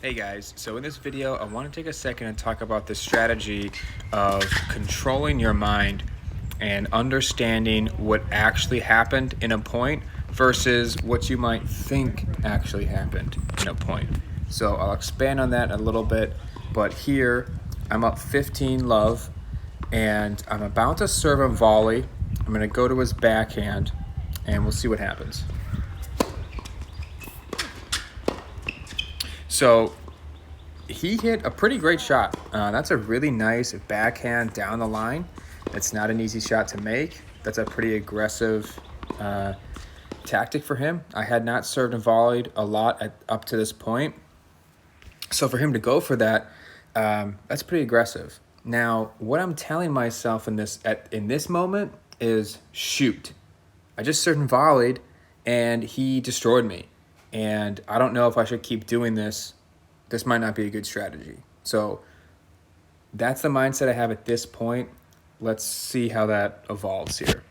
Hey guys, so in this video I want to take a second and talk about the strategy of controlling your mind and understanding what actually happened in a point versus what you might think actually happened in a point. So I'll expand on that a little bit, but here I'm up 15 love and I'm about to serve him volley. I'm going to go to his backhand and we'll see what happens. So he hit a pretty great shot. That's a really nice backhand down the line. It's not an easy shot to make. That's a pretty aggressive tactic for him. I had not served and volleyed a lot up to this point. So for him to go for that, that's pretty aggressive. Now, what I'm telling myself in this moment is shoot. I just served and volleyed, and he destroyed me. And I don't know if I should keep doing this. This might not be a good strategy. So that's the mindset I have at this point. Let's see how that evolves here.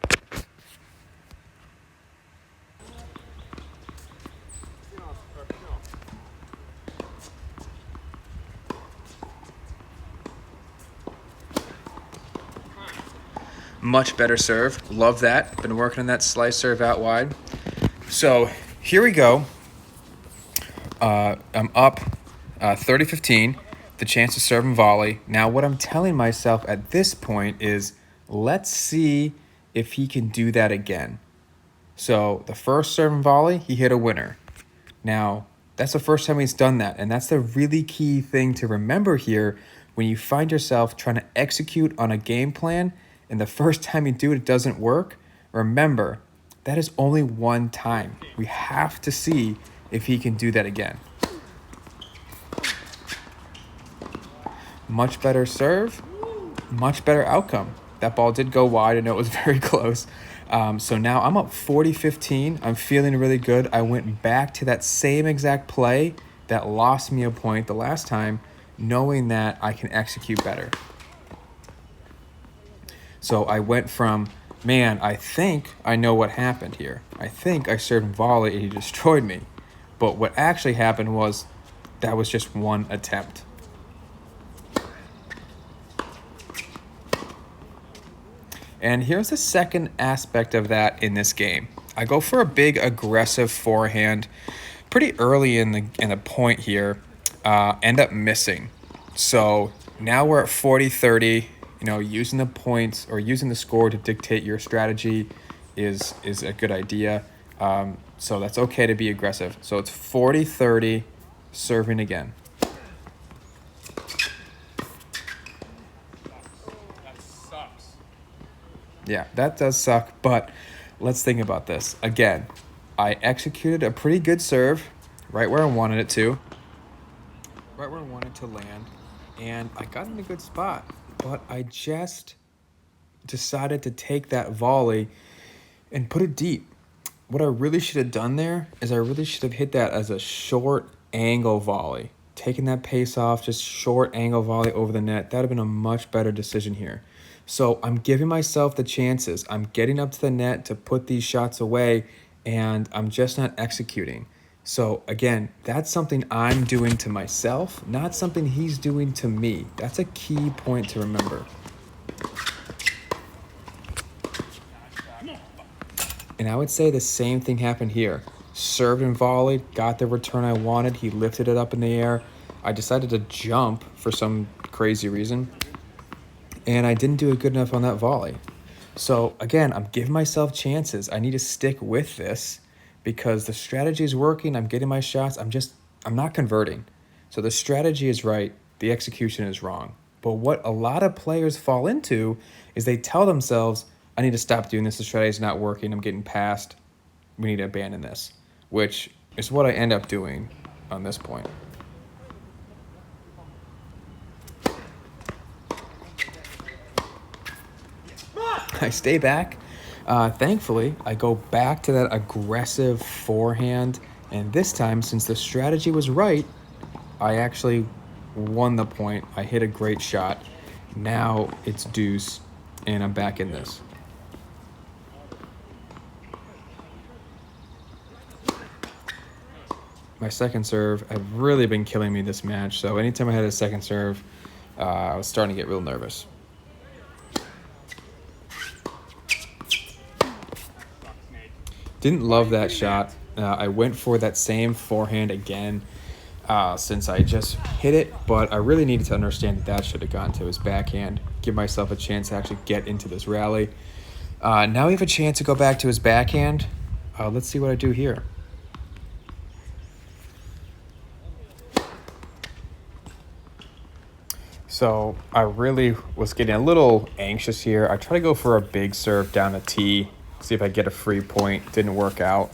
Much better serve. Love that. Been working on that slice serve out wide. So here we go. I'm up 30-15, the chance to serve and volley. Now what I'm telling myself at this point is let's see if he can do that again. So the first serve and volley, he hit a winner. Now that's the first time he's done that, and that's the really key thing to remember here when you find yourself trying to execute on a game plan and the first time you do it, it doesn't work. Remember, that is only one time. We have to see if he can do that again. Much better serve, much better outcome. That ball did go wide. I know it was very close. So now I'm up 40-15. I'm feeling really good. I went back to that same exact play that lost me a point the last time, knowing that I can execute better. So I went from, man, I think I know what happened here. I think I served and volley and he destroyed me. But what actually happened was that was just one attempt. And here's the second aspect of that in this game. I go for a big aggressive forehand pretty early in the point here, end up missing. So now we're at 40-30. You know, using the points or using the score to dictate your strategy is a good idea. So that's okay to be aggressive. So it's 40-30, serving again. That sucks. Yeah, that does suck, but let's think about this. Again, I executed a pretty good serve right where I wanted it to, right where I wanted to land, and I got in a good spot. But I just decided to take that volley and put it deep. What I really should have done there is I really should have hit that as a short angle volley. Taking that pace off, just short angle volley over the net. That would have been a much better decision here. So I'm giving myself the chances. I'm getting up to the net to put these shots away, and I'm just not executing. So again, that's something I'm doing to myself, not something he's doing to me. That's a key point to remember. And I would say the same thing happened here. Served and volleyed, got the return I wanted. He lifted it up in the air. I decided to jump for some crazy reason, and I didn't do it good enough on that volley. So again, I'm giving myself chances. I need to stick with this because the strategy is working. I'm getting my shots. I'm not converting. So the strategy is right. The execution is wrong. But what a lot of players fall into is they tell themselves, I need to stop doing this. The strategy is not working. I'm getting past. We need to abandon this, which is what I end up doing on this point. I stay back. Thankfully, I go back to that aggressive forehand. And this time, since the strategy was right, I actually won the point. I hit a great shot. Now it's deuce, and I'm back in this. my second serve had really been killing me this match. So anytime I had a second serve, I was starting to get real nervous. Didn't love that shot. I went for that same forehand again since I just hit it, but I really needed to understand that that should have gone to his backhand, give myself a chance to actually get into this rally. Now we have a chance to go back to his backhand. Let's see what I do here. So I really was getting a little anxious here. I tried to go for a big serve down the tee, see if I get a free point. Didn't work out.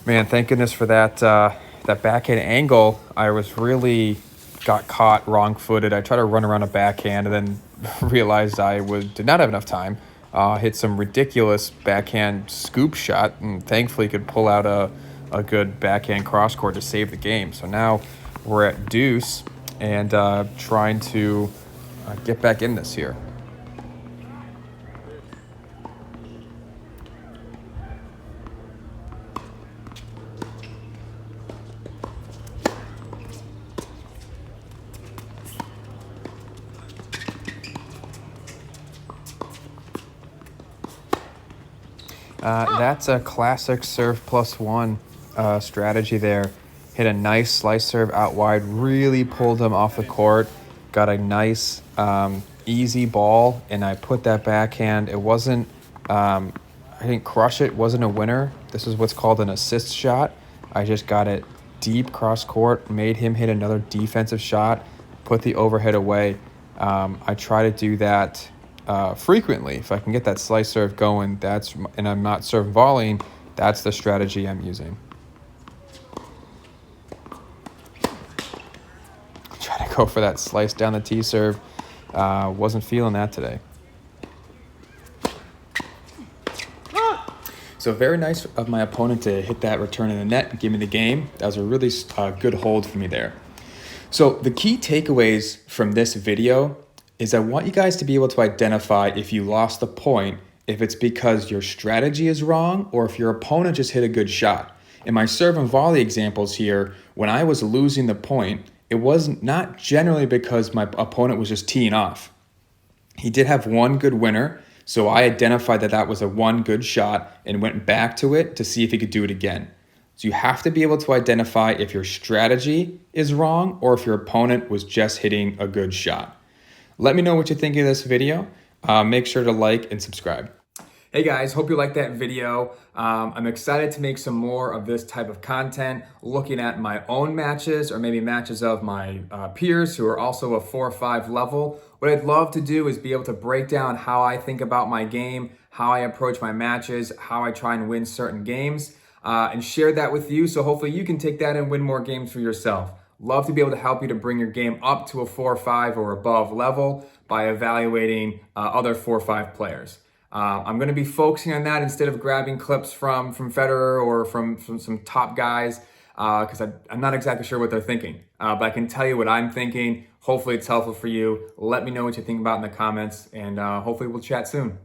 Man, thank goodness for that that backhand angle. I was really got caught wrong-footed. I tried to run around a backhand and then realized I did not have enough time. Hit some ridiculous backhand scoop shot and thankfully could pull out a good backhand cross court to save the game. So now we're at deuce and trying to get back in this here. That's a classic serve plus one strategy there. Hit a nice slice serve out wide, really pulled him off the court, got a nice easy ball, and I put that backhand. It wasn't, I didn't crush it, wasn't a winner. This is what's called an assist shot. I just got it deep cross court, made him hit another defensive shot, put the overhead away. I try to do that frequently. If I can get that slice serve going, and I'm not serve volleying, that's the strategy I'm using. Try to go for that slice down the tee serve. Wasn't feeling that today. So very nice of my opponent to hit that return in the net and give me the game. That was a really good hold for me there. So the key takeaways from this video is I want you guys to be able to identify if you lost the point, if it's because your strategy is wrong or if your opponent just hit a good shot. In my serve and volley examples here, when I was losing the point, it was not generally because my opponent was just teeing off. He did have one good winner, so I identified that that was a one good shot and went back to it to see if he could do it again. So you have to be able to identify if your strategy is wrong or if your opponent was just hitting a good shot. Let me know what you think of this video. Make sure to like and subscribe. Hey guys, hope you liked that video. I'm excited to make some more of this type of content, looking at my own matches or maybe matches of my peers who are also a 4 or 5 level. What I'd love to do is be able to break down how I think about my game, how I approach my matches, how I try and win certain games, and share that with you. So hopefully you can take that and win more games for yourself. Love to be able to help you to bring your game up to a 4 or 5 or above level by evaluating other 4 or 5 players. I'm going to be focusing on that instead of grabbing clips from Federer or from some top guys because I'm not exactly sure what they're thinking. But I can tell you what I'm thinking. Hopefully it's helpful for you. Let me know what you think about in the comments, and hopefully we'll chat soon.